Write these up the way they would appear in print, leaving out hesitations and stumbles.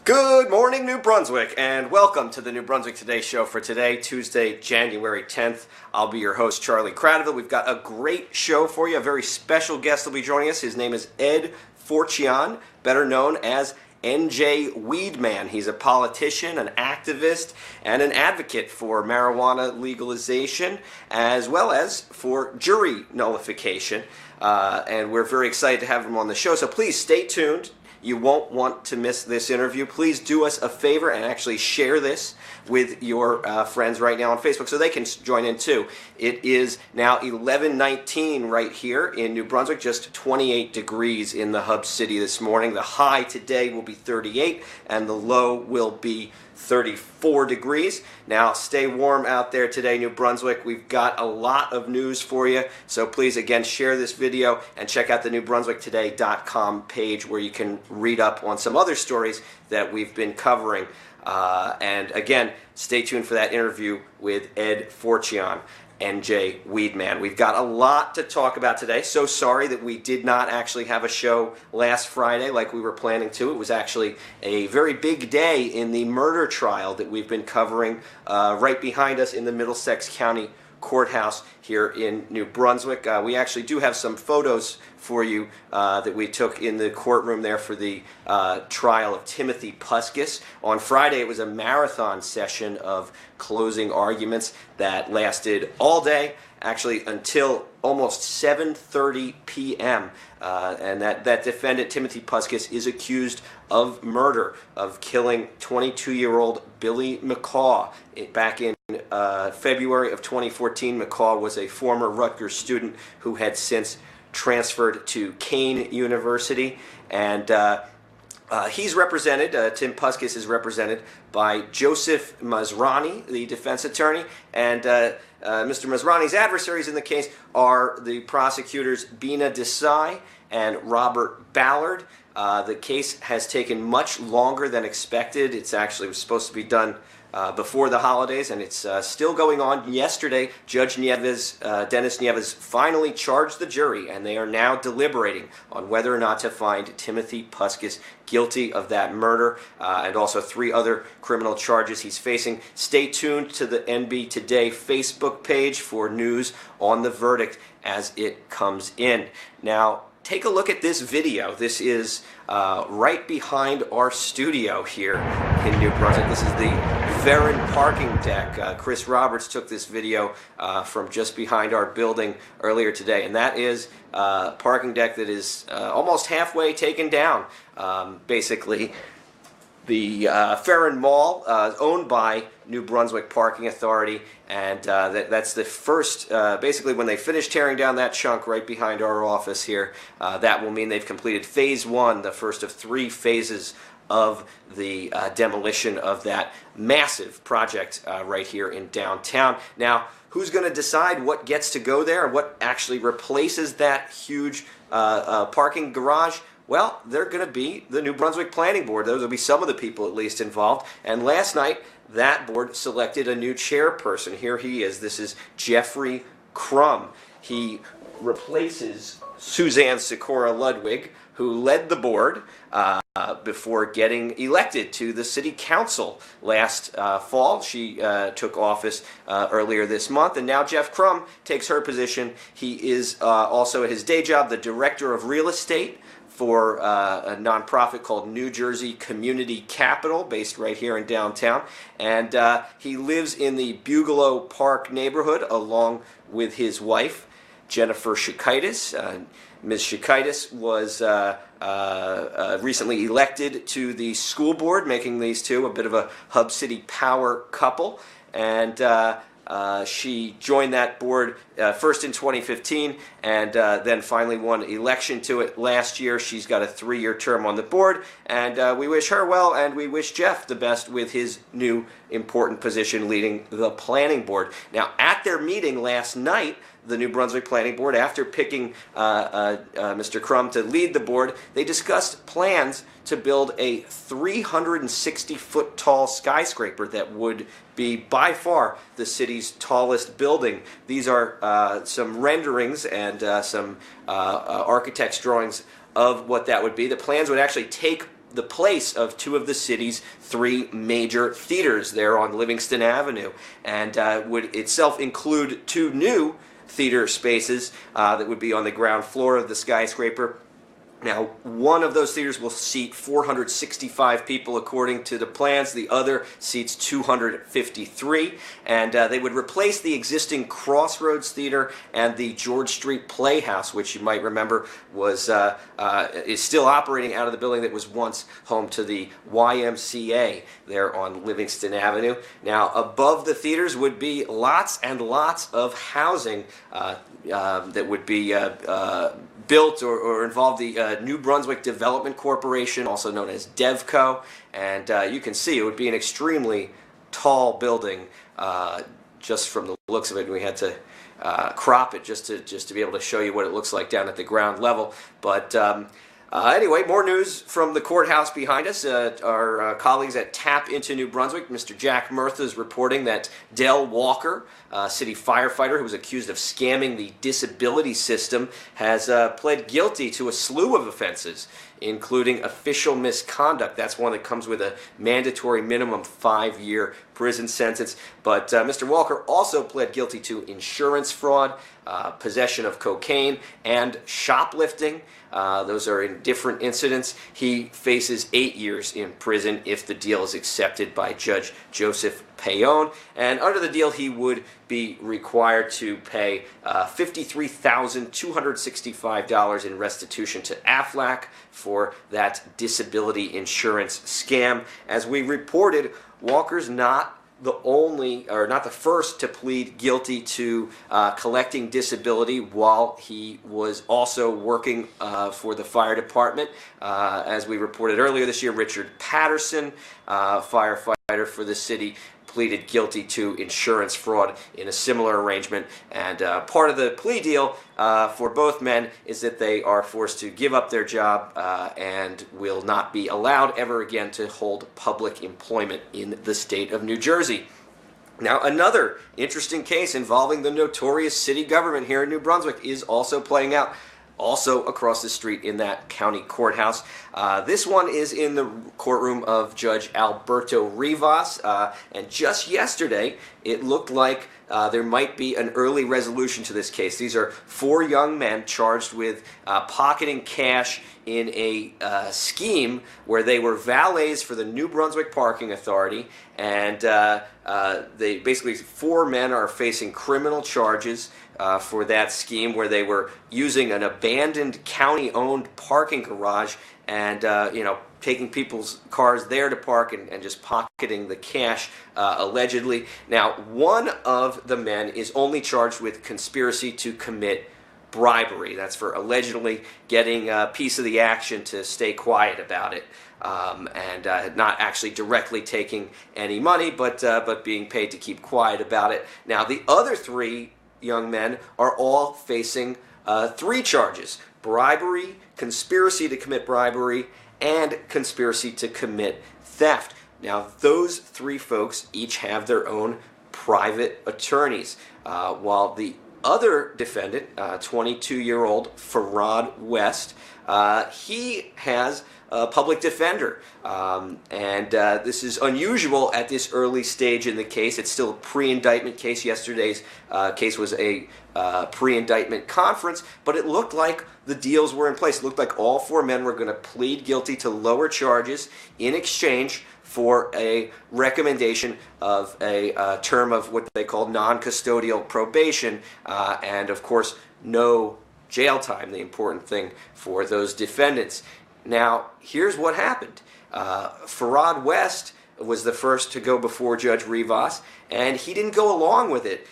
Good morning, New Brunswick, and welcome to the New Brunswick Today show for today, Tuesday, January 10th. I'll be your host, Charlie Cradaville. We've got a great show for you. A very special guest will be joining us. His name is Ed Forchion, better known as NJ Weedman. He's a politician, an activist, and an advocate for marijuana legalization, as well as for jury nullification. And we're very excited to have him on the show, so please stay tuned. You won't want to miss this interview. Please do us a favor and actually share this with your friends right now on Facebook so they can join in too. It is now 11:19 right here in New Brunswick, just 28 degrees in the hub city this morning. The high today will be 38 and the low will be 34 degrees. Now, stay warm out there today, New Brunswick. We've got a lot of news for you, so please, again, share this video and check out the newbrunswicktoday.com page where you can read up on some other stories that we've been covering. And again, stay tuned for that interview with Ed Forchion, NJ Weedman. We've got a lot to talk about today. So sorry that we did not actually have a show last Friday like we were planning to. It was actually a very big day in the murder trial that we've been covering right behind us in the Middlesex County Courthouse here in New Brunswick. We actually do have some photos for you that we took in the courtroom there for the trial of Timothy Puskis. On Friday, it was a marathon session of closing arguments that lasted all day, actually until almost 7:30 p.m. And that defendant, Timothy Puskis, is accused of murder, of killing 22-year-old Billy McCaw back in February of 2014. McCaw was a former Rutgers student who had since transferred to Kane University, and he's represented, Tim Puskis is represented by Joseph Masrani, the defense attorney, and Mr. Masrani's adversaries in the case are the prosecutors Bina Desai and Robert Ballard. The case has taken much longer than expected. It's actually was supposed to be done before the holidays, and it's still going on. Yesterday, Judge Nieves, Dennis Nieves, finally charged the jury, and they are now deliberating on whether or not to find Timothy Puskis guilty of that murder and also 3 other criminal charges he's facing. Stay tuned to the NB Today Facebook page for news on the verdict as it comes in. Now, take a look at this video. This is right behind our studio here in New Brunswick. This is the Veron parking deck. Chris Roberts took this video from just behind our building earlier today, and that is a parking deck that is almost halfway taken down. Basically, the Veron Mall is owned by New Brunswick Parking Authority, and that's the first, basically when they finish tearing down that chunk right behind our office here, that will mean they've completed phase 1, the first of 3 phases of the demolition of that massive project right here in downtown. Now, who's going to decide what gets to go there and what actually replaces that huge parking garage? Well, they're going to be the New Brunswick Planning Board. Those will be some of the people at least involved. And last night, that board selected a new chairperson. Here he is. This is Jeffrey Crum. He replaces Suzanne Sikora Ludwig, who led the board before getting elected to the city council last fall. She took office earlier this month, and now Jeff Crum takes her position. He is also at his day job the director of real estate for a nonprofit called New Jersey Community Capital, based right here in downtown. And he lives in the Bugalo Park neighborhood along with his wife, Jennifer Shikaitis. Ms. Shikaitis was recently elected to the school board, making these two a bit of a Hub City power couple. And she joined that board first in 2015 and then finally won election to it last year. She's got a 3-year term on the board, and we wish her well, and we wish Jeff the best with his new important position leading the planning board. Now, at their meeting last night, the New Brunswick Planning Board, after picking Mr. Crum to lead the board, they discussed plans to build a 360-foot tall skyscraper that would be by far the city's tallest building. These are some renderings and some architect's drawings of what that would be. The plans would actually take the place of two of the city's three major theaters there on Livingston Avenue, and would itself include two new theater spaces that would be on the ground floor of the skyscraper. Now, one of those theaters will seat 465 people according to the plans. The other seats 253. And they would replace the existing Crossroads Theater and the George Street Playhouse, which you might remember is still operating out of the building that was once home to the YMCA there on Livingston Avenue. Now, above the theaters would be lots and lots of housing that would be built or involve the New Brunswick Development Corporation, also known as DevCo, and you can see it would be an extremely tall building just from the looks of it. We had to crop it just to be able to show you what it looks like down at the ground level. But anyway, more news from the courthouse behind us. Our colleagues at Tap Into New Brunswick, Mr. Jack Murtha, is reporting that Dell Walker, a city firefighter who was accused of scamming the disability system, has pled guilty to a slew of offenses, including official misconduct. That's one that comes with a mandatory minimum 5-year prison sentence. But Mr. Walker also pled guilty to insurance fraud, possession of cocaine, and shoplifting. Those are in different incidents. He faces 8 years in prison if the deal is accepted by Judge Joseph Payon. And under the deal, he would be required to pay $53,265 in restitution to AFLAC for that disability insurance scam. As we reported, Walker's not the first to plead guilty to collecting disability while he was also working for the fire department. As we reported earlier this year, Richard Patterson, firefighter for the city, pleaded guilty to insurance fraud in a similar arrangement. And part of the plea deal for both men is that they are forced to give up their job and will not be allowed ever again to hold public employment in the state of New Jersey. Now, another interesting case involving the notorious city government here in New Brunswick is also playing out, also across the street in that county courthouse. This one is in the courtroom of Judge Alberto Rivas, and just yesterday it looked like there might be an early resolution to this case. These are 4 young men charged with pocketing cash in a scheme where they were valets for the New Brunswick Parking Authority, and they basically 4 men are facing criminal charges for that scheme where they were using an abandoned county-owned parking garage and taking people's cars there to park and just pocketing the cash, allegedly. Now, one of the men is only charged with conspiracy to commit bribery. That's for allegedly getting a piece of the action to stay quiet about it, and not actually directly taking any money, but being paid to keep quiet about it. Now, the other 3 young men are all facing 3 charges: bribery, conspiracy to commit bribery, and conspiracy to commit theft. Now, those 3 folks each have their own private attorneys, while the other defendant, 22-year-old Farad West, he has a public defender, and this is unusual at this early stage in the case. It's still a pre-indictment case. Yesterday's case was a pre-indictment conference, but it looked like the deals were in place. It looked like all 4 men were going to plead guilty to lower charges in exchange for a recommendation of a term of what they call non-custodial probation, and of course no jail time, the important thing for those defendants. Now, here's what happened. Farad West was the first to go before Judge Rivas, and he didn't go along with it.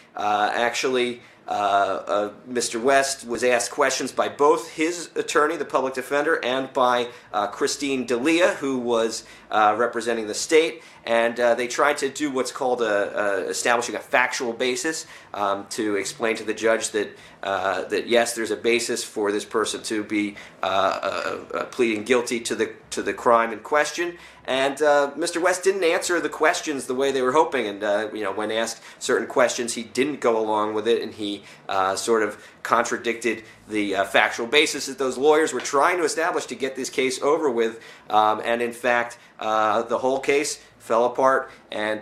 Mr. West was asked questions by both his attorney, the public defender, and by Christine D'Elia, who was representing the state, and they tried to do what's called establishing a factual basis to explain to the judge that yes, there's a basis for this person to be pleading guilty to the crime in question. And Mr. West didn't answer the questions the way they were hoping, and when asked certain questions, he didn't go along with it, and he he sort of contradicted the factual basis that those lawyers were trying to establish to get this case over with. And in fact, the whole case fell apart, and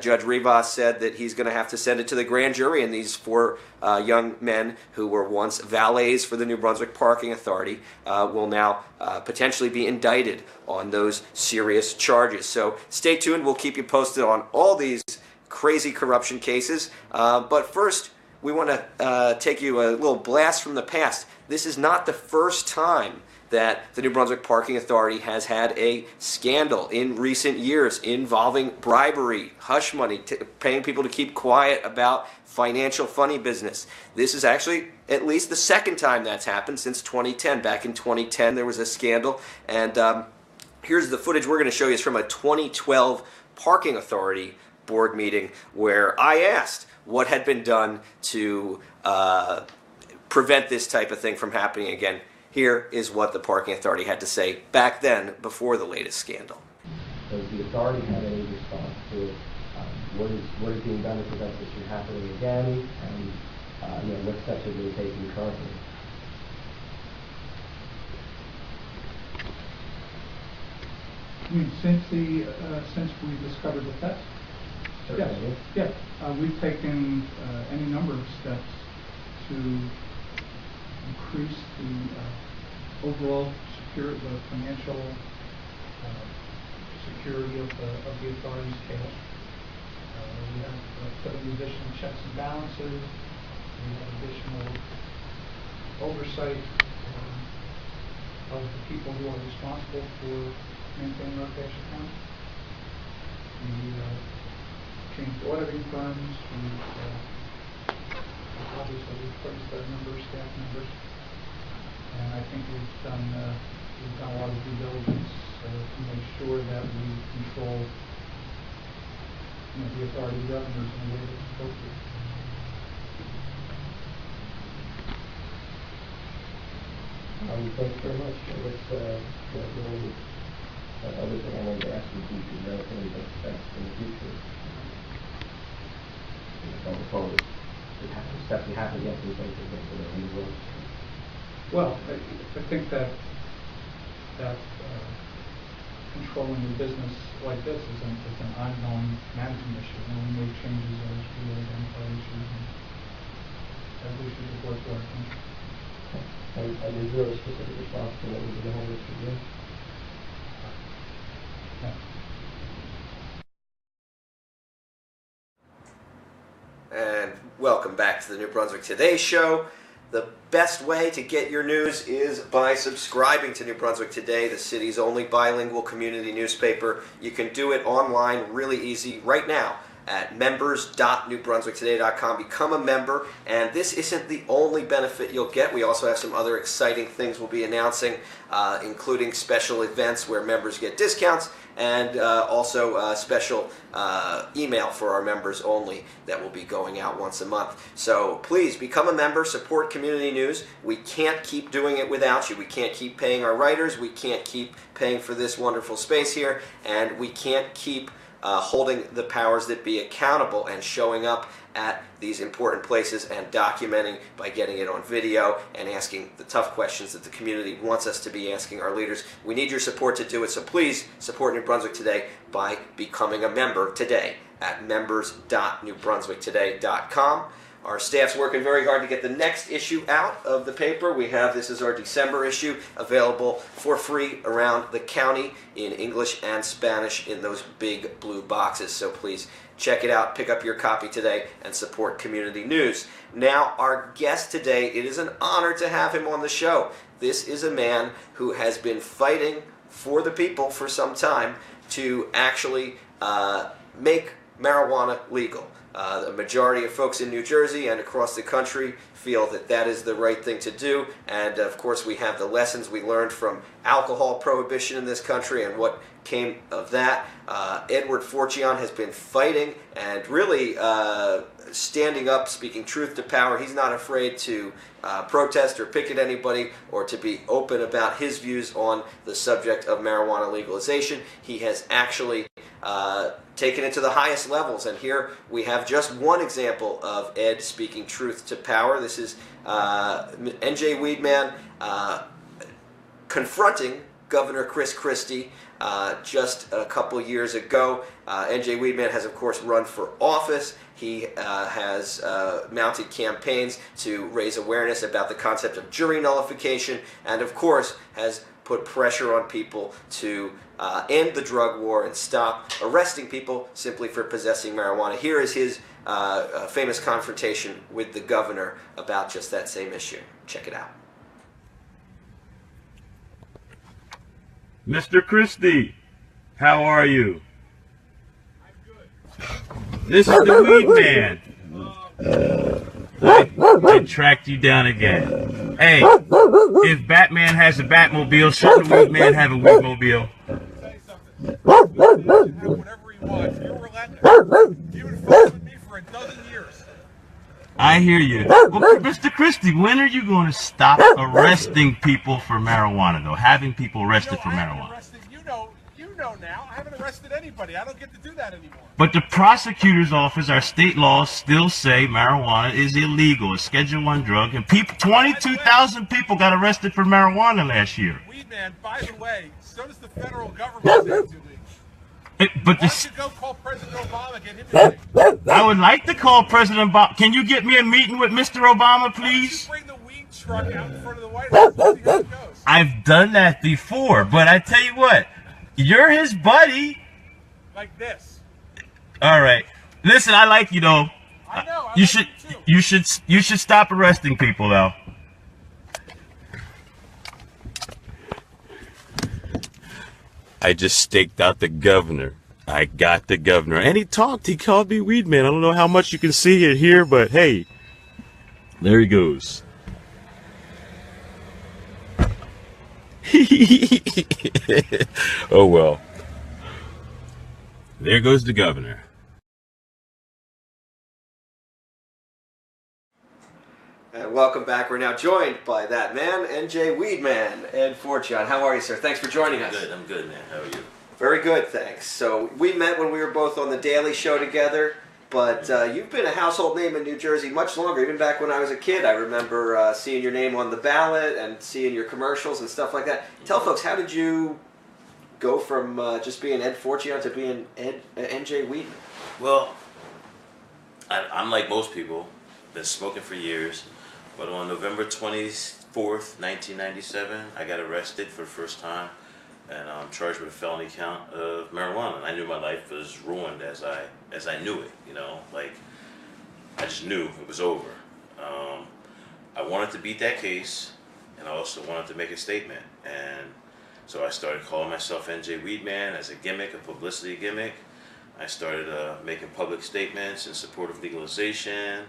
Judge Rivas said that he's going to have to send it to the grand jury, and these four young men who were once valets for the New Brunswick Parking Authority will now potentially be indicted on those serious charges. So stay tuned. We'll keep you posted on all these crazy corruption cases. But first, we want to take you a little blast from the past. This is not the first time that the New Brunswick Parking Authority has had a scandal in recent years involving bribery, hush money, paying people to keep quiet about financial funny business. This is actually at least the second time that's happened since 2010. Back in 2010, there was a scandal, and here's the footage we're going to show you. Is from a 2012 Parking Authority board meeting where I asked what had been done to prevent this type of thing from happening again. Here is what the Parking Authority had to say back then, before the latest scandal. Does the authority have any response to what is being done to prevent this from happening again, and what steps are being taken currently? Since we discovered the theft? Certainly. Yes. We've taken any number of steps to increase the overall the financial security of the authority's cash. We have put in additional checks and balances. We have additional oversight of the people who are responsible for maintaining our cash accounts. We changed auditing firms. Obviously, we've increased our number of staff members, and I think we've done a lot of due diligence to make sure that we control the authority revenues in a way that's appropriate. Thanks very much. That's really other thing I wanted to ask you if you know any steps in the future. Going forward, steps you have to get in place of the work. Well, I think that controlling the business like this is an ongoing management issue, and we make changes as we identify issues and as we should report to our country. And is there a specific responsibility to the whole list of you? And welcome back to the New Brunswick Today show. The best way to get your news is by subscribing to New Brunswick Today, the city's only bilingual community newspaper. You can do it online really easy right now at members.newbrunswicktoday.com. Become a member, and this isn't the only benefit you'll get. We also have some other exciting things we'll be announcing, including special events where members get discounts, and also a special email for our members only that will be going out once a month. So please become a member, support community news. We can't keep doing it without you. We can't keep paying our writers. We can't keep paying for this wonderful space here, and we can't keep holding the powers that be accountable and showing up at these important places and documenting by getting it on video and asking the tough questions that the community wants us to be asking our leaders. We need your support to do it, so please support New Brunswick Today by becoming a member today at members.newbrunswicktoday.com. Our staff's working very hard to get the next issue out of the paper. This is our December issue, available for free around the county in English and Spanish in those big blue boxes. So please check it out, pick up your copy today, and support community news. Now, our guest today, it is an honor to have him on the show. This is a man who has been fighting for the people for some time to actually make marijuana legal. The majority of folks in New Jersey and across the country feel that that is the right thing to do, and of course we have the lessons we learned from alcohol prohibition in this country and what came of that. Edward Forchion has been fighting and really standing up, speaking truth to power. He's not afraid to protest or picket anybody or to be open about his views on the subject of marijuana legalization. He has actually taken it to the highest levels. And here we have just one example of Ed speaking truth to power. This is NJ Weedman confronting Governor Chris Christie just a couple years ago. NJ Weedman has, of course, run for office. He has mounted campaigns to raise awareness about the concept of jury nullification, and, of course, has put pressure on people to end the drug war and stop arresting people simply for possessing marijuana. Here is his famous confrontation with the governor about just that same issue. Check it out. Mr. Christie, how are you? This is the Weed Man. I tracked you down again. Hey, if Batman has a Batmobile, shouldn't the Weed Man have a Weedmobile? Whatever he wants. You're relentless. You've been fighting with me for a dozen years. I hear you. Well, Mr. Christie, when are you going to stop arresting people for marijuana, though? Having people arrested for marijuana? You know now. I haven't arrested anybody. I don't get to do that anymore. But the prosecutor's office, our state laws still say marijuana is illegal, a Schedule I drug, and 22,000 people got arrested for marijuana last year. Weed Man, by the way, so does the federal government say it's illegal. Why don't you go call President Obama, get him to I would like to call President Obama. Can you get me a meeting with Mr. Obama, please? Bring the weed truck out in front of the White House and see how it goes. I've done that before, but I tell you what, you're his buddy. Like this. All right. Listen, I like you though. I know. You should stop arresting people though. I just staked out the governor. I got the governor. And he talked. He called me Weed Man. I don't know how much you can see it here, but hey, there he goes. Oh, well. There goes the governor. And welcome back. We're now joined by that man, NJ Weedman, Ed Forchion. How are you, sir? Thanks for joining us. I'm good, man. How are you? Very good, thanks. So we met when we were both on the Daily Show together, but you've been a household name in New Jersey much longer. Even back when I was a kid, I remember seeing your name on the ballot and seeing your commercials and stuff like that. Tell folks, how did you go from just being Ed Forchion to being NJ Weedman? Well, I'm like most people, been smoking for years, but on November 24th, 1997, I got arrested for the first time, and I'm charged with a felony count of marijuana. And I knew my life was ruined as I knew it, you know, like I just knew it was over. I wanted to beat that case, and I also wanted to make a statement, and so I started calling myself NJ Weedman as a gimmick, a publicity gimmick. I started making public statements in support of legalization.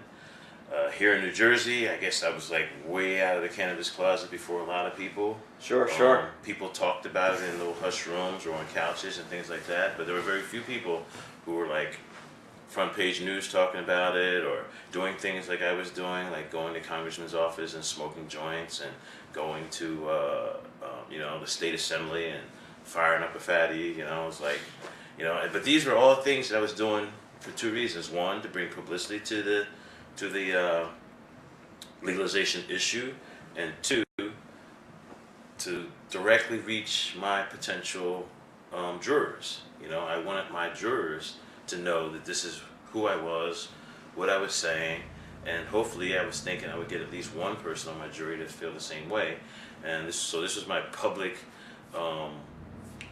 Here in New Jersey, I guess I was like way out of the cannabis closet before a lot of people. Sure. People talked about it in little hush rooms or on couches and things like that, but there were very few people who were like front page news talking about it or doing things like I was doing, like going to Congressman's office and smoking joints and going to the state assembly and firing up a fatty. You know, it was like, but these were all things that I was doing for two reasons. One, to bring publicity to the legalization issue, and two, to directly reach my potential jurors. You know, I wanted my jurors to know that this is who I was, what I was saying, and hopefully I was thinking I would get at least one person on my jury to feel the same way. And this was my public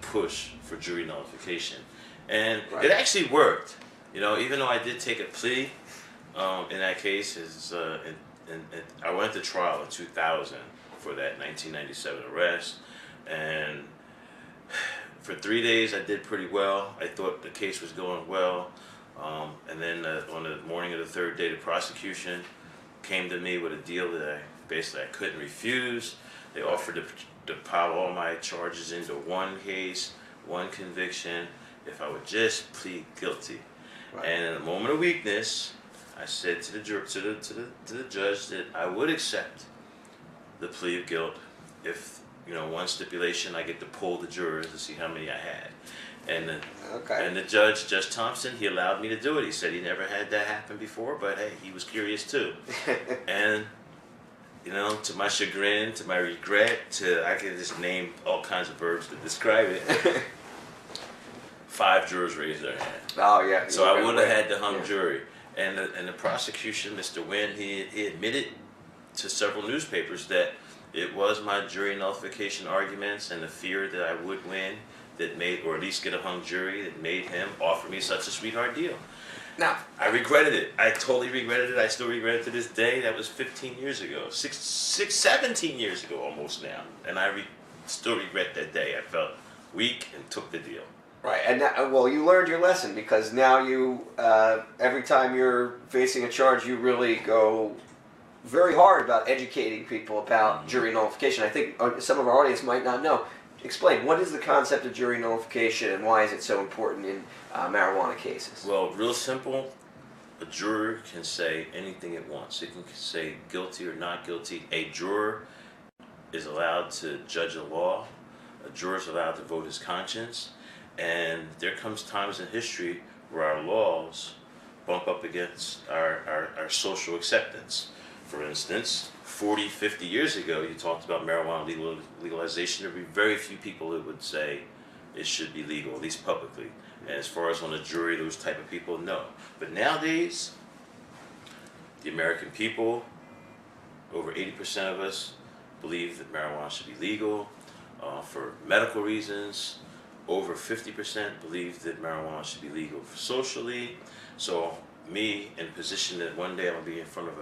push for jury nullification, and Right. It actually worked. You know, even though I did take a plea in that case, I went to trial in 2000 for that 1997 arrest, and for 3 days I did pretty well. I thought the case was going well, and then on the morning of the third day, the prosecution came to me with a deal that I couldn't refuse. They offered to pile all my charges into one case, one conviction, if I would just plead guilty. Right. And in a moment of weakness, I said to the judge that I would accept the plea of guilt if one stipulation, I get to pull the jurors to see how many I had. And Okay. and the judge, Judge Thompson, he allowed me to do it. He said he never had that happen before, but hey, he was curious too. And to my chagrin, to my regret, I can just name all kinds of verbs to describe it. 5 jurors raised their hand. Oh yeah. So I would have Right. had the hung Yeah. jury. And the prosecution, Mr. Wynn, he admitted to several newspapers that it was my jury nullification arguments and the fear that I would win that made, or at least get a hung jury, that made him offer me such a sweetheart deal. Now, I regretted it. I totally regretted it. I still regret it to this day. That was 15 years ago. 17 years ago almost now. And I still regret that day. I felt weak and took the deal. right, and now, well, you learned your lesson because now you, every time you're facing a charge, you really go very hard about educating people about jury nullification. I think some of our audience might not know. Explain, what is the concept of jury nullification and why is it so important in marijuana cases? Well, real simple. A juror can say anything it wants. It can say guilty or not guilty. A juror is allowed to judge a law. A juror is allowed to vote his conscience. And there comes times in history where our laws bump up against our social acceptance. For instance, 40, 50 years ago, you talked about marijuana legalization. There would be very few people that would say it should be legal, at least publicly. And as far as on a jury, those type of people, no. But nowadays, the American people, over 80% of us, believe that marijuana should be legal for medical reasons. Over 50% believe that marijuana should be legal socially. So me, in a position that one day I'm going to be in front of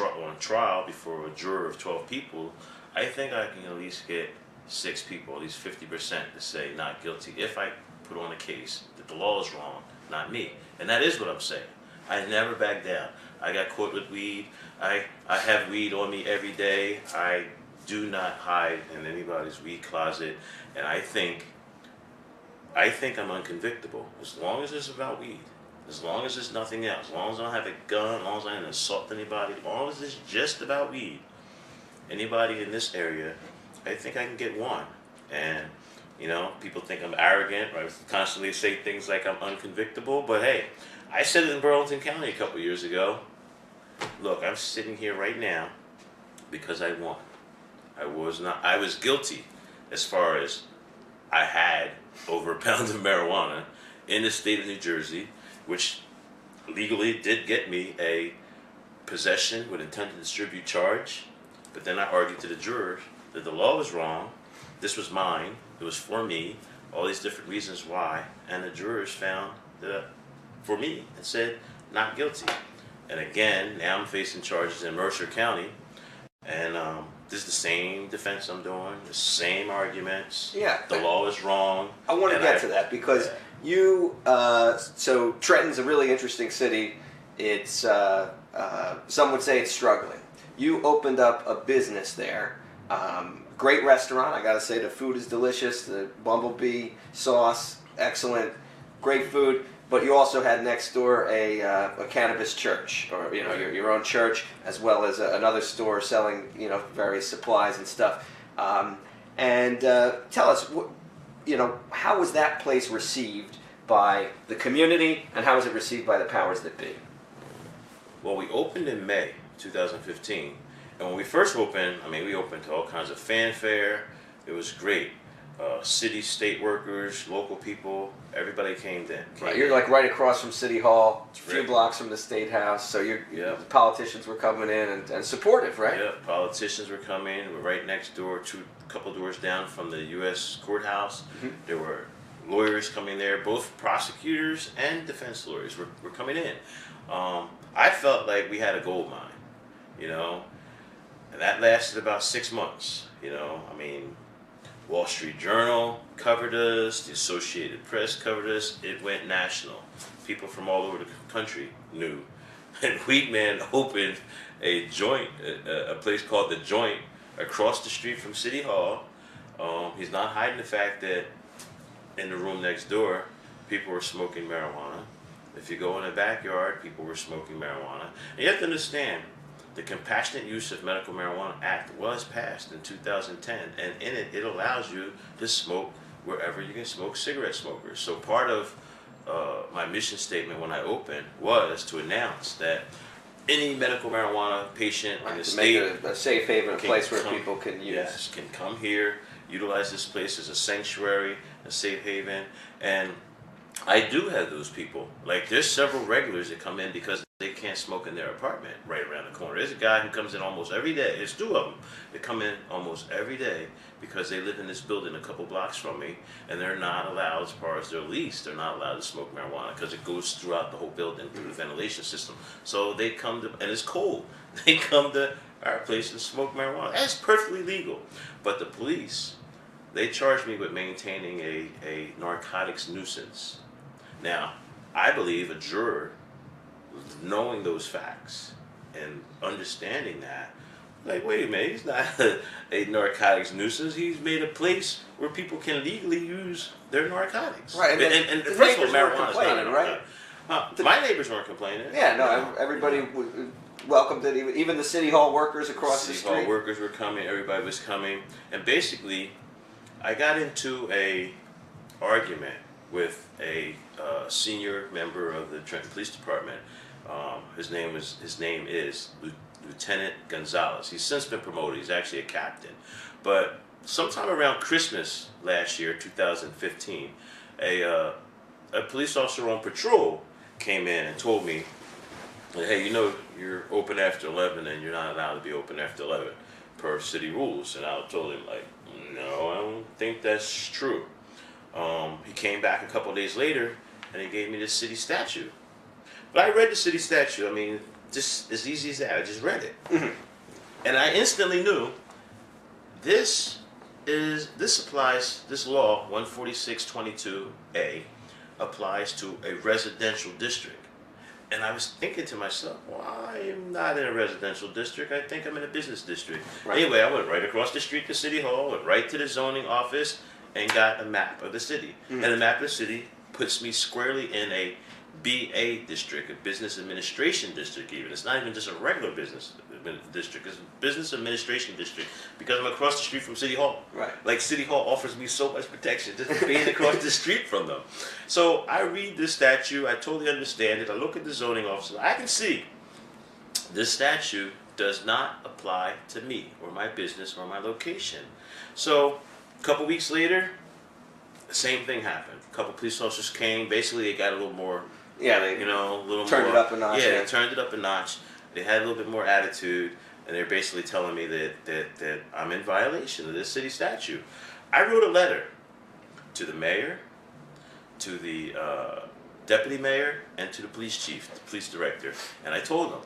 on trial before a juror of 12 people, I think I can at least get 6 people, at least 50%, to say not guilty if I put on a case that the law is wrong, not me. And that is what I'm saying. I never back down. I got caught with weed. I have weed on me every day. I do not hide in anybody's weed closet. And I think I'm unconvictable as long as it's about weed. As long as it's nothing else, as long as I don't have a gun, as long as I didn't assault anybody, as long as it's just about weed, anybody in this area, I think I can get one. And, people think I'm arrogant, right? I constantly say things like I'm unconvictable, but hey, I said it in Burlington County a couple years ago. Look, I'm sitting here right now because I won. I was guilty as far as I had over a pound of marijuana in the state of New Jersey, which legally did get me a possession with intent to distribute charge. But then I argued to the jurors that the law was wrong, this was mine, it was for me, all these different reasons why, and the jurors found that for me and said not guilty. And again, now I'm facing charges in Mercer County, and this is the same defense I'm doing, the same arguments. Yeah. The law is wrong. I want to get to that because so Trenton's a really interesting city. It's, some would say it's struggling. You opened up a business there. Great restaurant, I gotta say, the food is delicious. The bumblebee sauce, excellent, great food. But you also had next door a cannabis church, or your own church, as well as another store selling various supplies and stuff. And tell us, how was that place received by the community, and how was it received by the powers that be? Well, we opened in May 2015, and when we first opened, we opened to all kinds of fanfare. It was great. City, state workers, local people, everybody came in. Right, you're like right across from City Hall, a few Right. blocks from the State House, so Yeah. the politicians were coming in and supportive, right? Yeah, politicians were coming. We're right next door, a couple doors down from the U.S. courthouse. Mm-hmm. There were lawyers coming there, both prosecutors and defense lawyers were coming in. I felt like we had a gold mine, and that lasted about 6 months. Wall Street Journal covered us, the Associated Press covered us, it went national. People from all over the country knew. And Weedman opened a joint, a place called The Joint, across the street from City Hall. He's not hiding the fact that in the room next door, people were smoking marijuana. If you go in the backyard, people were smoking marijuana. And you have to understand, the Compassionate Use of Medical Marijuana Act was passed in 2010, and in it, it allows you to smoke wherever you can smoke cigarette smokers. So part of my mission statement when I opened was to announce that any medical marijuana patient in the to state make it a safe haven, a can place where come- people can use. Yes, can come here, utilize this place as a sanctuary, a safe haven, and I do have those people. Like, there's several regulars that come in because they can't smoke in their apartment right around the corner. There's a guy who comes in almost every day. There's two of them that come in almost every day because they live in this building a couple blocks from me, and they're not allowed, as far as their lease, they're not allowed to smoke marijuana because it goes throughout the whole building through the ventilation system. So they come to, and it's cold, they come to our place and smoke marijuana. That's perfectly legal. But the police, they charge me with maintaining a narcotics nuisance. Now, I believe a juror, knowing those facts and understanding that, like, wait a minute, he's not a narcotics nuisance. He's made a place where people can legally use their narcotics. Right, and the first of all, neighbors weren't marijuana is not a complaining, right? narcotic. My neighbors weren't complaining. Yeah, no, everybody welcomed it. Even the city hall workers across the City street. hall workers were coming. Everybody was coming, and basically, I got into a argument with a senior member of the Trenton Police Department. His name is Lieutenant Gonzalez. He's since been promoted. He's actually a captain. But sometime around Christmas last year, 2015, a police officer on patrol came in and told me, hey, you know, you're open after 11 and you're not allowed to be open after 11 per city rules. And I told him, like, no, I don't think that's true. He came back a couple of days later and he gave me this city statute. But I read the city statute. I mean, just as easy as that. I just read it. And I instantly knew this law, 14622A, applies to a residential district. And I was thinking to myself, well, I am not in a residential district. I think I'm in a business district. Right. Anyway, I went right across the street to City Hall, went right to the zoning office, and got a map of the city. And the map of the city puts me squarely in a BA district, a business administration district even. It's not even just a regular business district, it's a business administration district because I'm across the street from City Hall. Right. Like, City Hall offers me so much protection just being across the street from them. So I read this statute, I totally understand it, I look at the zoning officer, I can see this statute does not apply to me or my business or my location. So a couple weeks later, the same thing happened. A couple police officers came, basically they got a little more, Yeah, they a little turned more, it up a notch. Yeah, they turned it up a notch. They had a little bit more attitude, and they're basically telling me that I'm in violation of this city statute. I wrote a letter to the mayor, to the deputy mayor, and to the police chief, the police director, and I told them,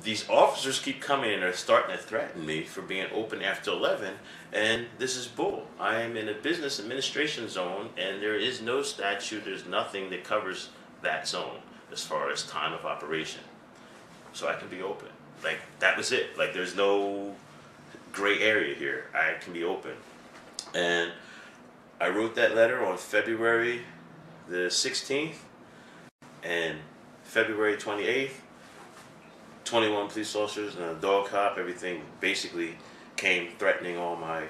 these officers keep coming and they're starting to threaten me for being open after 11, and this is bull. I am in a business administration zone, and there is no statute, there's nothing that covers that zone as far as time of operation. So I can be open. Like, that was it. Like, there's no gray area here. I can be open. And I wrote that letter on February the 16th, and February 28th, 21 police officers and a dog cop, everything basically came threatening all my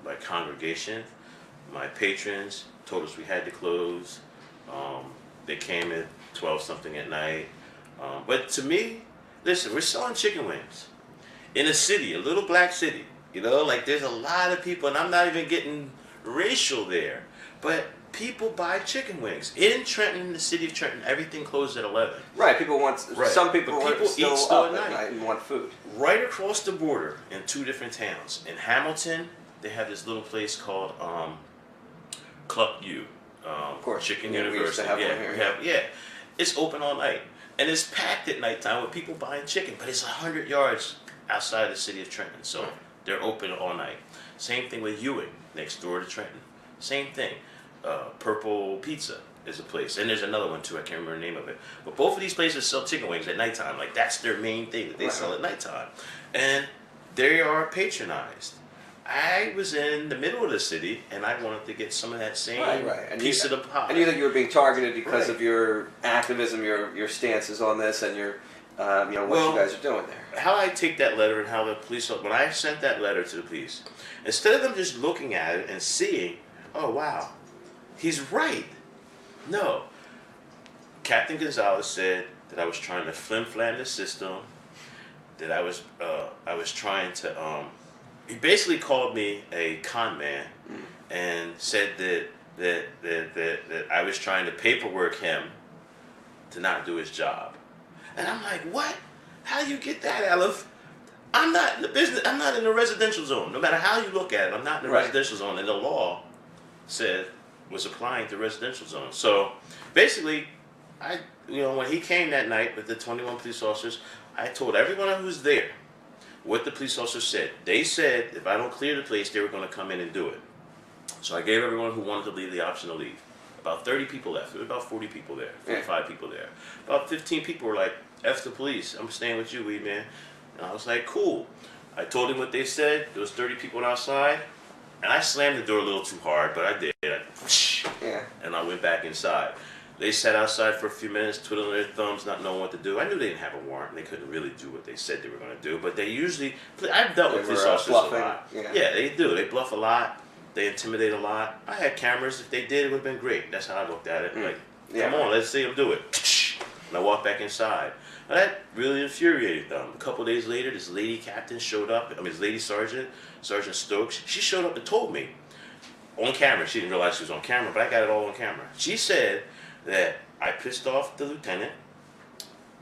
my congregation, my patrons, told us we had to close. They came at 12 something at night. But to me, listen, we're selling chicken wings in a city, a little black city. You know, like, there's a lot of people, and I'm not even getting racial there, but people buy chicken wings. In Trenton, the city of Trenton, everything closes at 11. Right, people want, Right. some people, But want people still eat still up at at night. night and want food. Right across the border in two different towns. In Hamilton, they have this little place called Cluck U. Of course. Chicken Yeah, we used to University. have yeah, one here, we have, yeah. It's open all night. And it's packed at nighttime with people buying chicken, but it's 100 yards outside the city of Trenton, so they're open all night. Same thing with Ewing, next door to Trenton. Same thing. Purple Pizza is a place, and there's another one too, I can't remember the name of it. But both of these places sell chicken wings at nighttime. Like, that's their main thing that they sell at nighttime. And they are patronized. I was in the middle of the city, and I wanted to get some of that same And piece you, of the pie. And you think you were being targeted because Right. of your activism, your stances on this, and your what you guys are doing there. How I take that letter and how the police, when I sent that letter to the police, instead of them just looking at it and seeing, oh wow, he's right. No. Captain Gonzalez said that I was trying to flim-flam the system, that I was trying to, he basically called me a con man and said that I was trying to paperwork him to not do his job. And I'm like, what? How do you get that out of? I'm not in the business. I'm not in the residential zone. No matter how you look at it, I'm not in the residential zone. And the law said was applying to residential zone. So basically, when he came that night with the 21 police officers, I told everyone who was there what the police officers said. They said if I don't clear the place, they were going to come in and do it. So I gave everyone who wanted to leave the option to leave. About 30 people left. There were about 40 people there, 45 people there. About 15 people were like, F the police, I'm staying with you, Weedman. And I was like, cool. I told him what they said. There was 30 people outside. And I slammed the door a little too hard, but I did. And I went back inside. They sat outside for a few minutes, twiddling their thumbs, not knowing what to do. I knew they didn't have a warrant. They couldn't really do what they said they were going to do. But they usually, I've dealt with police officers a lot. Yeah, they do. They bluff a lot. They intimidate a lot. I had cameras. If they did, it would have been great. That's how I looked at it. Like, come on, let's see them do it. And I walked back inside. And that really infuriated them. A couple days later, this lady captain showed up. This lady sergeant, Sergeant Stokes. She showed up and told me on camera. She didn't realize she was on camera, but I got it all on camera. She said that I pissed off the lieutenant.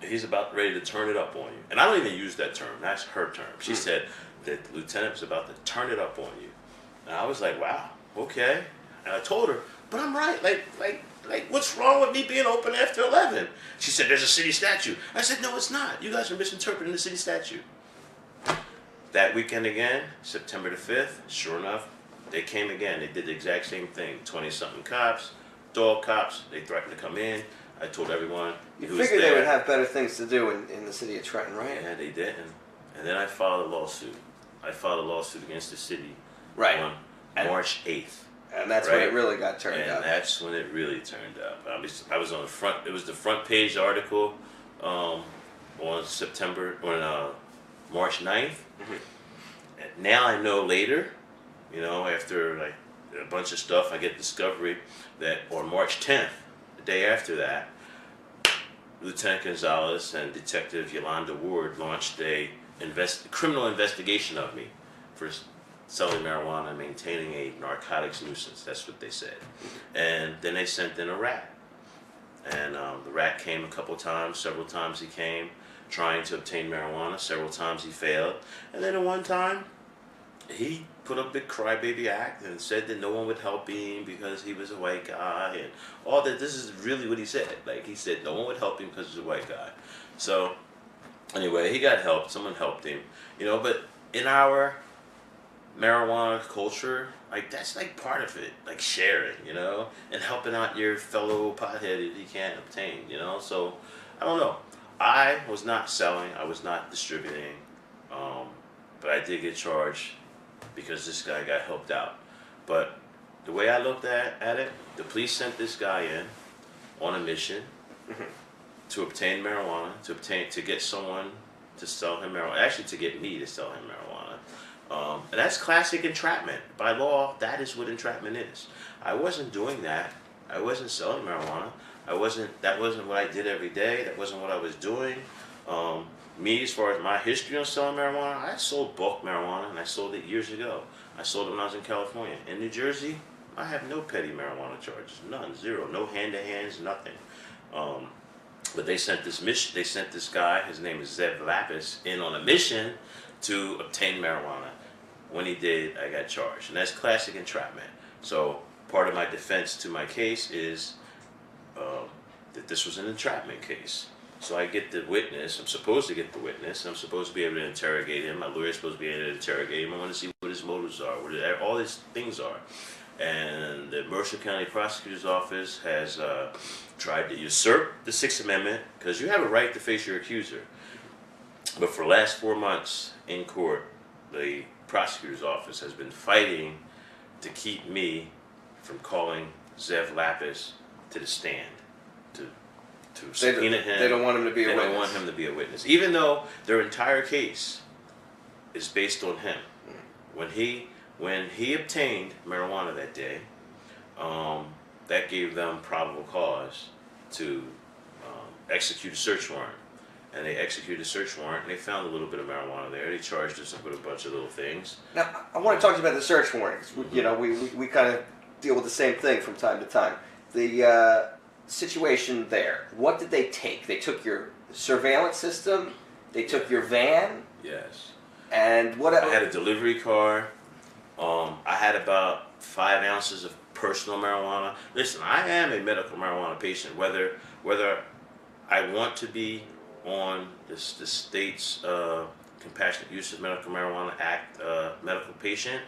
He's about ready to turn it up on you. And I don't even use that term. That's her term. She said that the lieutenant was about to turn it up on you. And I was like, wow, okay. And I told her, but I'm right. Like, what's wrong with me being open after 11? She said, there's a city statute. I said, no, it's not. You guys are misinterpreting the city statute. That weekend again, September the 5th, sure enough, they came again. They did the exact same thing. 20-something cops, dog cops. They threatened to come in. I told everyone You figured they would have better things to do in the city of Trenton, right? Yeah, they didn't. And then I filed a lawsuit. I filed a lawsuit against the city on March 8th. And that's when it really got turned up. And that's when it really turned up. I was on the front. It was the front page article on March 9th. And now I know later, after like a bunch of stuff, I get discovery that on March 10th, the day after that, Lieutenant Gonzalez and Detective Yolanda Ward launched a criminal investigation of me for selling marijuana and maintaining a narcotics nuisance. That's what they said. And then they sent in a rat. And the rat came a couple times. Several times he came trying to obtain marijuana. Several times he failed. And then at one time, he put up a big crybaby act and said that no one would help him because he was a white guy and all that. This is really what he said. Like, he said no one would help him because he's a white guy. So anyway, he got help. Someone helped him. But in our marijuana culture, like, that's like part of it, like sharing, and helping out your fellow pothead if he can't obtain, so I don't know. I was not selling, I was not distributing, but I did get charged because this guy got helped out. But the way I looked at it, the police sent this guy in on a mission to obtain marijuana, to get someone to sell him marijuana, actually to get me to sell him marijuana. And that's classic entrapment. By law, that is what entrapment is. I wasn't doing that. I wasn't selling marijuana. That wasn't what I did every day. That wasn't what I was doing. Me, as far as my history on selling marijuana, I sold bulk marijuana, and I sold it years ago. I sold it when I was in California. In New Jersey, I have no petty marijuana charges. None. Zero. No hand-to-hands, nothing. But they sent this guy, his name is Zev Lapis, in on a mission to obtain marijuana. When he did, I got charged. And that's classic entrapment. So part of my defense to my case is that this was an entrapment case. So I get the witness. I'm supposed to get the witness. I'm supposed to be able to interrogate him. My lawyer's supposed to be able to interrogate him. I want to see what his motives are, what all these things are. And the Mercer County Prosecutor's Office has tried to usurp the Sixth Amendment, because you have a right to face your accuser. But for the last 4 months in court, the prosecutor's office has been fighting to keep me from calling Zev Lapis to the stand, to subpoena him. They don't want him to be a witness. They don't want him to be a witness, even though their entire case is based on him. When he obtained marijuana that day, that gave them probable cause to execute a search warrant. And they executed a search warrant, and they found a little bit of marijuana there. They charged us with a bunch of little things. Now, I want to talk to you about the search warrant. You know, we kind of deal with the same thing from time to time. The situation there, what did they take? They took your surveillance system, they took your van. Yes. And what? I had a delivery car. I had about 5 ounces of personal marijuana. Listen, I am a medical marijuana patient. Whether I want to be on the state's Compassionate Use of Medical Marijuana Act medical patient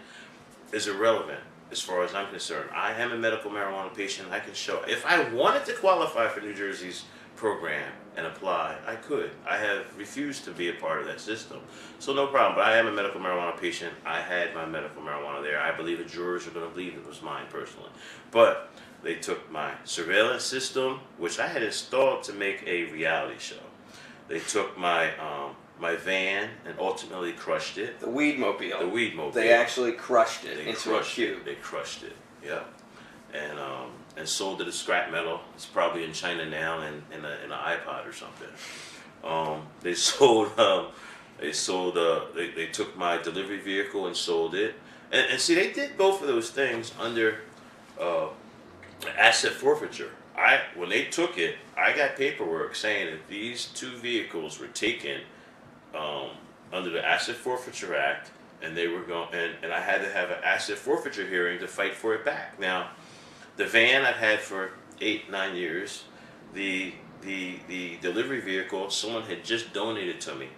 is irrelevant as far as I'm concerned. I am a medical marijuana patient. I can show, if I wanted to qualify for New Jersey's program and apply, I could. I have refused to be a part of that system, so no problem. But I am a medical marijuana patient. I had my medical marijuana there. I believe the jurors are going to believe it was mine personally. But they took my surveillance system, which I had installed to make a reality show. They took my my van and ultimately crushed it. The Weedmobile. The Weedmobile. They actually crushed it into a cube. They crushed it. Yeah. And sold it as scrap metal. It's probably in China now in an iPod or something. They took my delivery vehicle and sold it. And see, they did both of those things under asset forfeiture. When they took it, I got paperwork saying that these 2 vehicles were taken under the Asset Forfeiture Act, and they were going, and I had to have an asset forfeiture hearing to fight for it back. Now, the van I've had for 8-9 years. The delivery vehicle someone had just donated to me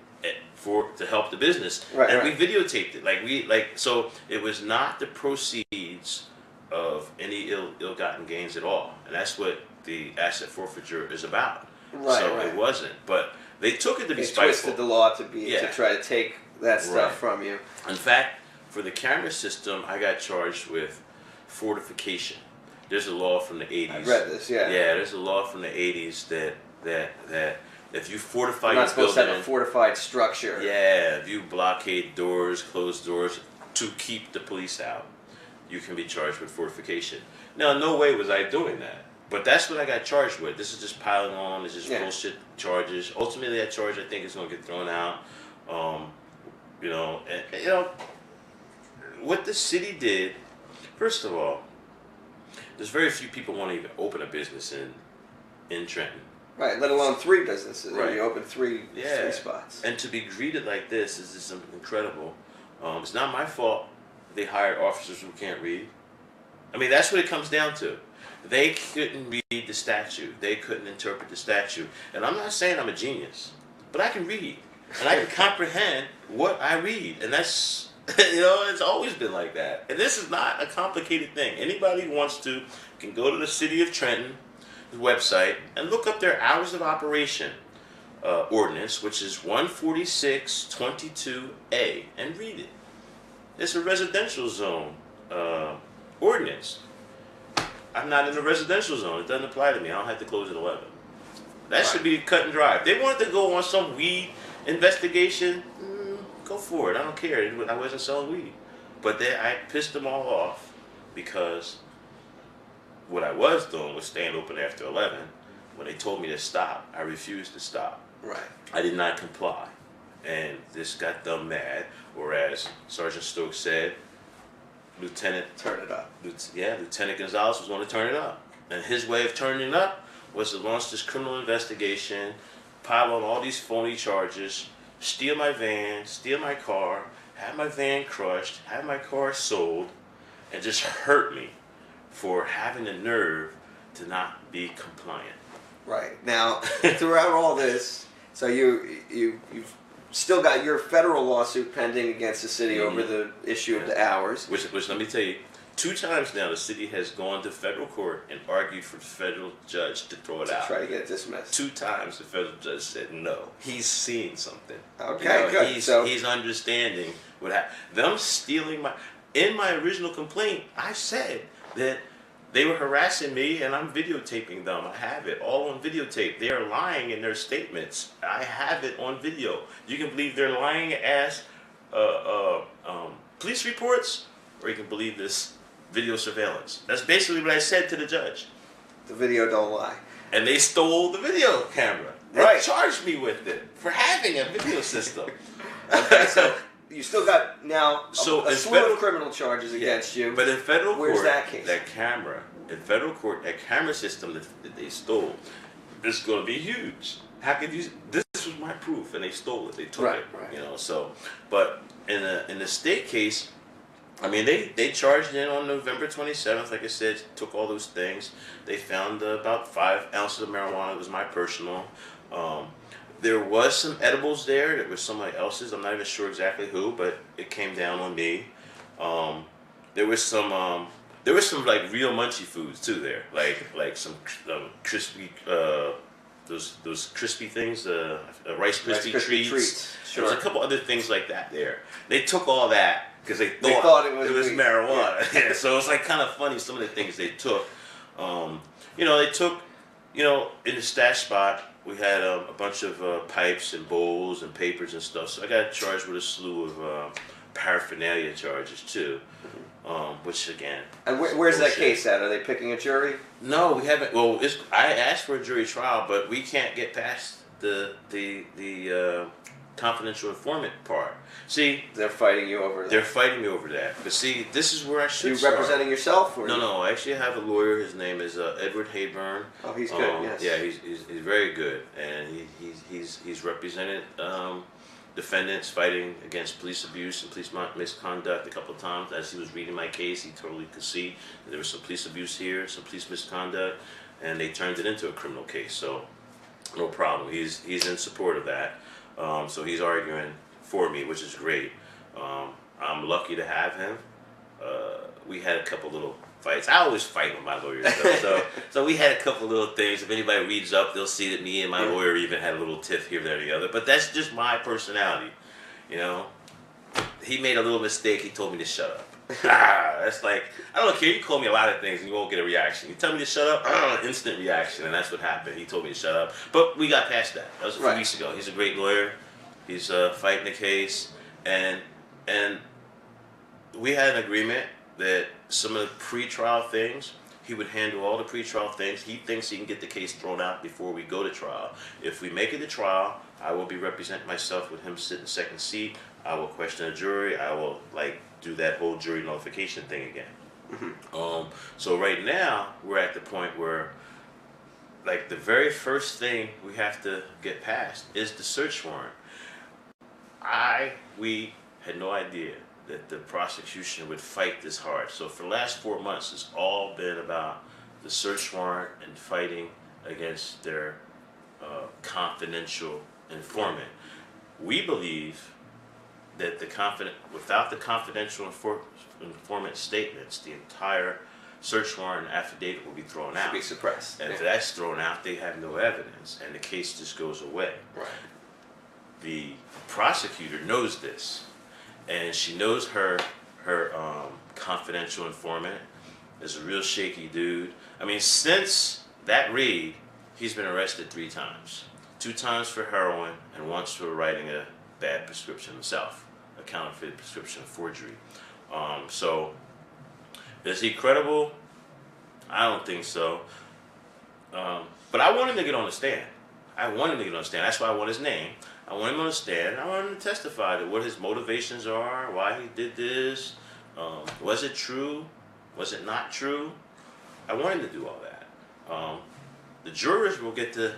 to help the business, right, and right. we videotaped it. So it was not the proceeds of any ill-gotten gains at all, and that's what the asset forfeiture is about. Right, so right. It wasn't, but they took it to be They spiteful. twisted the law to Yeah. try to take that stuff Right. from you. In fact, for the camera system, I got charged with fortification. There's a law from the 80s. I read this, yeah. Yeah, there's a law from the 80s that if you fortify You're your not supposed building, to have a fortified structure. yeah, if you blockade doors, close doors to keep the police out, you can be charged with fortification. Now, no way was I doing that. But that's what I got charged with. This is just piling on. This is bullshit charges. Ultimately, that charge, I think, is going to get thrown out. What the city did, first of all, there's very few people want to even open a business in Trenton. Right, let alone 3 businesses. Right. You open three spots. And to be greeted like this is just incredible. It's not my fault they hired officers who can't read. I mean, that's what it comes down to. They couldn't read the statute. They couldn't interpret the statute. And I'm not saying I'm a genius, but I can read. And I can comprehend what I read. And that's, it's always been like that. And this is not a complicated thing. Anybody who wants to can go to the City of Trenton website and look up their hours of operation ordinance, which is 14622A, and read it. It's a residential zone ordinance. I'm not in the residential zone. It doesn't apply to me. I don't have to close at 11. That should be cut and dry. If they wanted to go on some weed investigation, go for it. I don't care. I wasn't selling weed. But I pissed them all off because what I was doing was staying open after 11. When they told me to stop, I refused to stop. Right. I did not comply. And this got them mad. Whereas Sergeant Stokes said, Lieutenant Gonzalez was going to turn it up. And his way of turning it up was to launch this criminal investigation, pile on all these phony charges, steal my van, steal my car, have my van crushed, have my car sold, and just hurt me for having the nerve to not be compliant. Right. Now, throughout all this, so you've still got your federal lawsuit pending against the city over the issue of the hours. Which let me tell you, 2 times now the city has gone to federal court and argued for the federal judge to throw it out. Try to get it dismissed. 2 times the federal judge said no. He's seeing something. Okay, good. He's understanding what happened. Them stealing in my original complaint, I said that They were harassing me, and I'm videotaping them. I have it all on videotape. They are lying in their statements. I have it on video. You can believe their lying ass police reports, or you can believe this video surveillance. That's basically what I said to the judge. The video don't lie. And they stole the video camera. They Right. charged me with it for having a video system. Okay, so you still got now So a in slew federal- of criminal charges against you. But in federal Where's court, that case? in federal court, that camera system that they stole is going to be huge. How could you? This was my proof, and they stole it. They took Right, it. right. You know. So, but in the state case, I mean, they charged in on November 27th. Like I said, took all those things. They found about 5 ounces of marijuana. It was my personal. There was some edibles there that were somebody else's. I'm not even sure exactly who, but it came down on me. There was some like real munchy foods too there, like some crispy those crispy things, Rice Krispie treats. Sure. There was a couple other things like that there. They took all that because they They thought, thought it was weed. marijuana. Yeah. So it's like kind of funny some of the things they took. They took, in the stash spot. We had a bunch of pipes and bowls and papers and stuff. So I got charged with a slew of paraphernalia charges too, which again. And where's that bullshit. case at? Are they picking a jury? No, we haven't. Well, I asked for a jury trial, but we can't get past the confidential informant part. See, They're fighting you over that. they're fighting me over that. But see, this is where I should You start. representing yourself? Or No. I actually have a lawyer. His name is Edward Forchion. Oh, he's good. Yes. Yeah, he's very good, and he's represented defendants fighting against police abuse and police misconduct a couple of times. As he was reading my case, he totally could see that there was some police abuse here, some police misconduct, and they turned it into a criminal case. So no problem. He's in support of that. So he's arguing for me, which is great. I'm lucky to have him. We had a couple little fights. I always fight with my lawyers, so we had a couple little things. If anybody reads up, they'll see that me and my lawyer even had a little tiff here, there, the other. But that's just my personality, He made a little mistake. He told me to shut up. That's like, I don't care. You call me a lot of things and you won't get a reaction. You tell me to shut up, instant reaction, and that's what happened. He told me to shut up, but we got past that. That was a few weeks ago. He's a great lawyer. He's fighting the case, and we had an agreement that some of the pre-trial things, he would handle all the pre-trial things. He thinks he can get the case thrown out before we go to trial. If we make it to trial, I will be representing myself with him sitting second seat. I will question the jury. I will do that whole jury nullification thing again. Mm-hmm. So right now we're at the point where the very first thing we have to get past is the search warrant. We had no idea that the prosecution would fight this hard. So for the last 4 months, it's all been about the search warrant and fighting against their confidential informant. We believe that without the confidential informant statements, the entire search warrant and affidavit will be thrown out. Should be suppressed. And if that's thrown out, they have no evidence, and the case just goes away. Right. The prosecutor knows this, and she knows her confidential informant is a real shaky dude. I mean, since that raid, he's been arrested 3 times. 2 times for heroin and once for writing a bad prescription himself, a counterfeit prescription forgery. So, is he credible? I don't think so. But I want him to get on the stand. That's why I want his name. I want him on the stand. I want him to testify to what his motivations are, why he did this. Was it true? Was it not true? I want him to do all that. The jurors will get to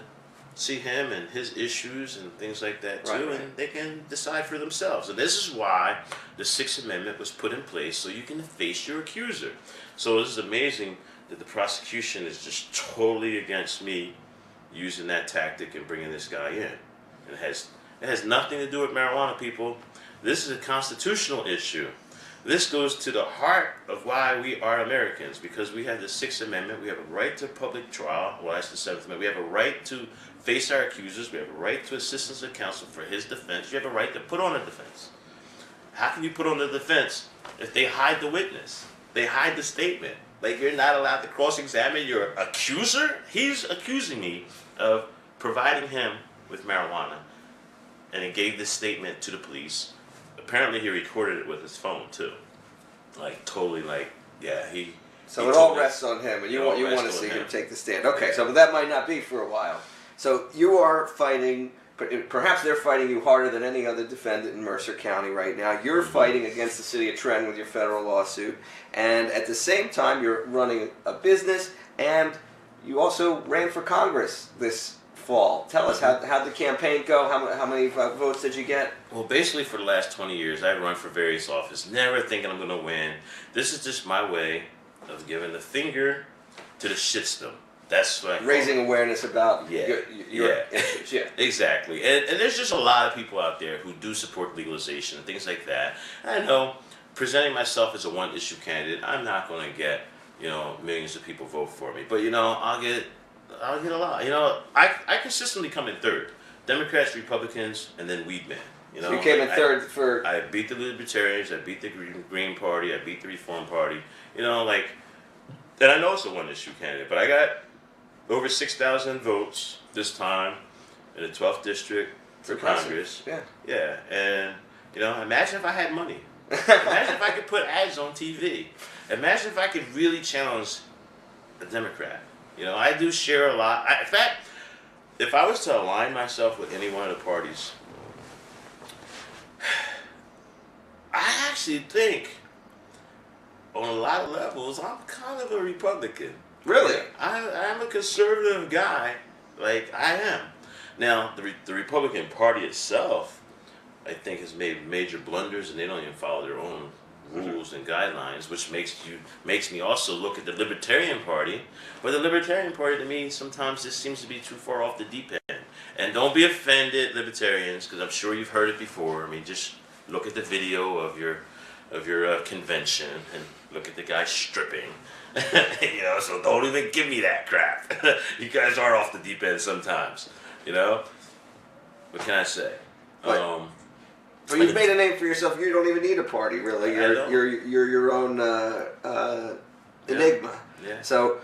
see him and his issues and things like that too, Right. and they can decide for themselves. And this is why the Sixth Amendment was put in place, so you can face your accuser. So this is amazing that the prosecution is just totally against me using that tactic and bringing this guy in. It has nothing to do with marijuana, people. This is a constitutional issue. This goes to the heart of why we are Americans, because we have the Sixth Amendment. We have a right to public trial. Well, that's the Seventh Amendment. We have a right to face our accusers. We have a right to assistance of counsel for his defense. You have a right to put on a defense. How can you put on a defense if they hide the witness? They hide the statement. Like, you're not allowed to cross-examine your accuser? He's accusing me of providing him with marijuana. And he gave this statement to the police. Apparently, he recorded it with his phone, too. Like, totally, like, yeah, he... So he it all told rests on him, and you want to see him him take the stand. Okay, so but that might not be for a while. So you are fighting... Perhaps they're fighting you harder than any other defendant in Mercer County right now. You're fighting against the city of Trenton with your federal lawsuit, and at the same time, you're running a business, and you also ran for Congress this fall. Tell us, how'd the campaign go? How many votes did you get? Well, basically for the last 20 years, I've run for various offices, never thinking I'm going to win. This is just my way of giving the finger to the shitstorm. That's what Raising awareness about your yeah. issues. Yeah, exactly. And there's just a lot of people out there who do support legalization and things like that. I know, presenting myself as a one-issue candidate, I'm not going to get, millions of people vote for me. But, I'll get a lot. I consistently come in third. Democrats, Republicans, and then Weedman. So you came in third for... I beat the Libertarians, I beat the Green Party, I beat the Reform Party. And I know it's a one-issue candidate, but I got over 6,000 votes this time in the 12th district for Congress. Yeah. Yeah, and imagine if I had money. Imagine if I could put ads on TV. Imagine if I could really challenge a Democrat. I do share a lot. In fact, if I was to align myself with any one of the parties, I actually think on a lot of levels I'm kind of a Republican. Really? I'm a conservative guy, like I am. Now, the Republican Party itself, I think, has made major blunders, and they don't even follow their own rules and guidelines, which makes me also look at the Libertarian Party. But the Libertarian Party, to me, sometimes just seems to be too far off the deep end. And don't be offended, Libertarians, because I'm sure you've heard it before. I mean, just look at the video of your convention and look at the guy stripping. So don't even give me that crap. You guys are off the deep end sometimes, What can I say? But you've made a name for yourself. You don't even need a party, really. You're your own enigma. Yeah. So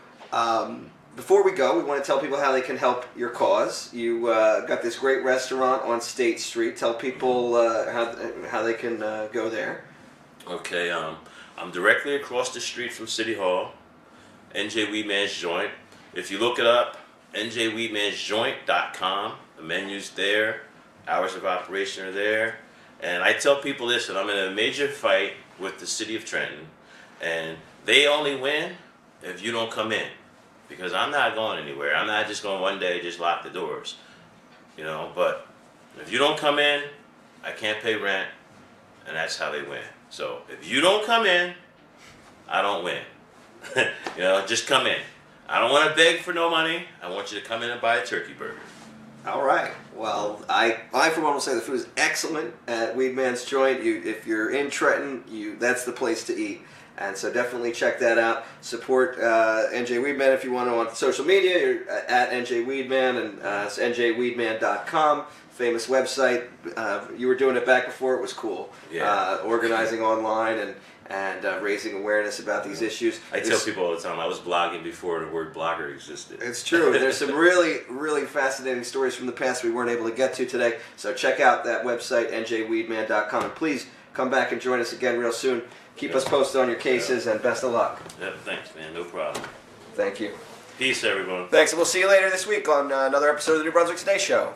before we go, we want to tell people how they can help your cause. You got this great restaurant on State Street. Tell people how they can go there. Okay. I'm directly across the street from City Hall, NJ Weedman's Joint. If you look it up, njweedmansjoint.com. The menu's there. Hours of operation are there. And I tell people this, that I'm in a major fight with the city of Trenton. And they only win if you don't come in. Because I'm not going anywhere. I'm not just going one day, just lock the doors. But if you don't come in, I can't pay rent. And that's how they win. So if you don't come in, I don't win. Just come in. I don't want to beg for no money. I want you to come in and buy a turkey burger. All right. Well, I for one will say the food is excellent at Weedman's Joint. If you're in Trenton, that's the place to eat. And so definitely check that out. Support NJ Weedman if you want to on social media. You're at NJ Weedman, and it's njweedman.com. Famous website. You were doing it back before it was cool. Yeah. Organizing online and raising awareness about these issues. I tell people all the time, I was blogging before the word blogger existed. It's true. There's some really, really fascinating stories from the past we weren't able to get to today. So check out that website, njweedman.com. And please come back and join us again real soon. Keep us posted on your cases, and best of luck. Yep, thanks, man. No problem. Thank you. Peace, everyone. Thanks, and we'll see you later this week on another episode of the New Brunswick Today Show.